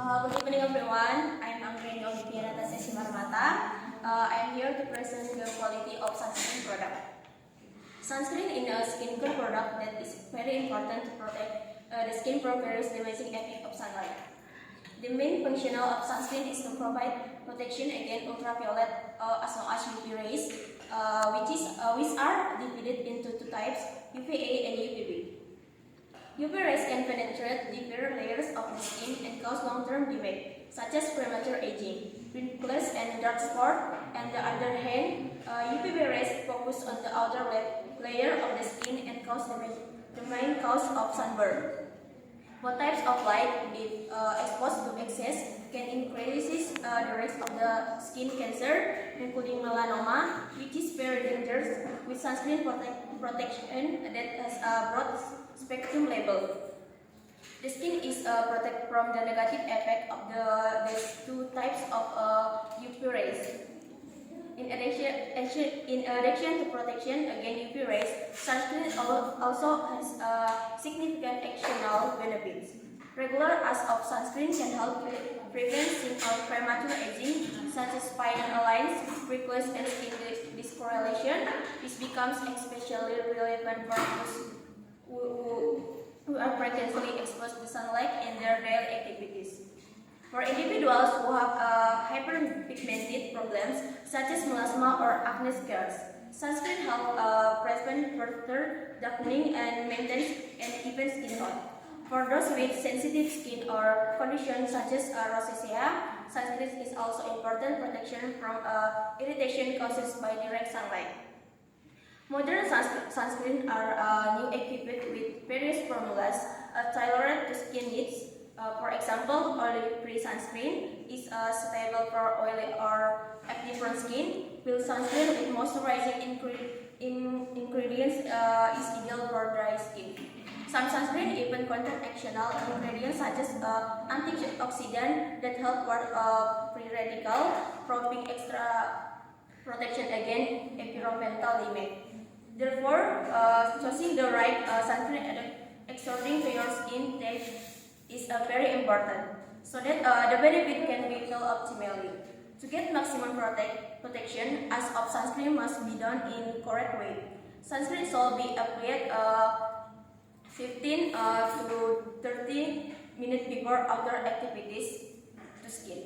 Good evening everyone, I'm Anggreni Oliviana Tasesi Marmata. I'm here to present the quality of sunscreen product. Sunscreen is a skincare product that is very important to protect the skin from various damaging effects of sunlight. The main function of sunscreen is to provide protection against ultraviolet as well as UV rays, which are divided into two types, UVA and UVB. UV rays can penetrate deeper layers of the skin and cause long-term damage, such as premature aging, wrinkles, and dark spots. On the other hand, UVB rays focus on the outer layer of the skin and cause the main cause of sunburn. Both types of light, if exposed to excess, can increase the risk of the skin cancer, including melanoma, which is very dangerous, with sunscreen protection that has a broad spectrum label. The skin is protected from the negative effect of these two types of UV rays. In addition to protection against UV rays, sunscreen also has significant additional benefits. Regular use of sunscreen can help prevent premature aging, such as fine lines, wrinkles, and skin discoloration. This becomes especially relevant for those who are frequently exposed to sunlight in their daily activities. For individuals who have hyperpigmented problems such as melasma or acne scars, sunscreen helps prevent further darkening and maintain an even skin tone. For those with sensitive skin or conditions such as rosacea, sunscreen is also important protection from irritation caused by direct sunlight. Modern sunscreen are new equipped with various formulas tailored to skin needs. For example, oil-free sunscreen is suitable for oily or acne-prone skin, while sunscreen with moisturizing ingredients is ideal for dry skin. Some sunscreen even contain additional ingredients such as antioxidant that help ward free radical, providing extra protection against environmental damage. Therefore, choosing the right sunscreen according to your skin type is very important, so that the benefit can be felt optimally. To get maximum protection, use of sunscreen must be done in correct way. Sunscreen should be applied 15 to 30 minutes before outdoor activities to skin.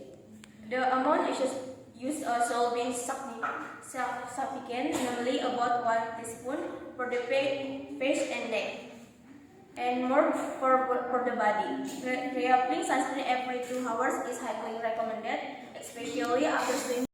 The amount used should be sufficient, namely about 1 teaspoon for the face and neck, and more for the body. Reapplying sunscreen every 2 hours is highly recommended, especially after swimming.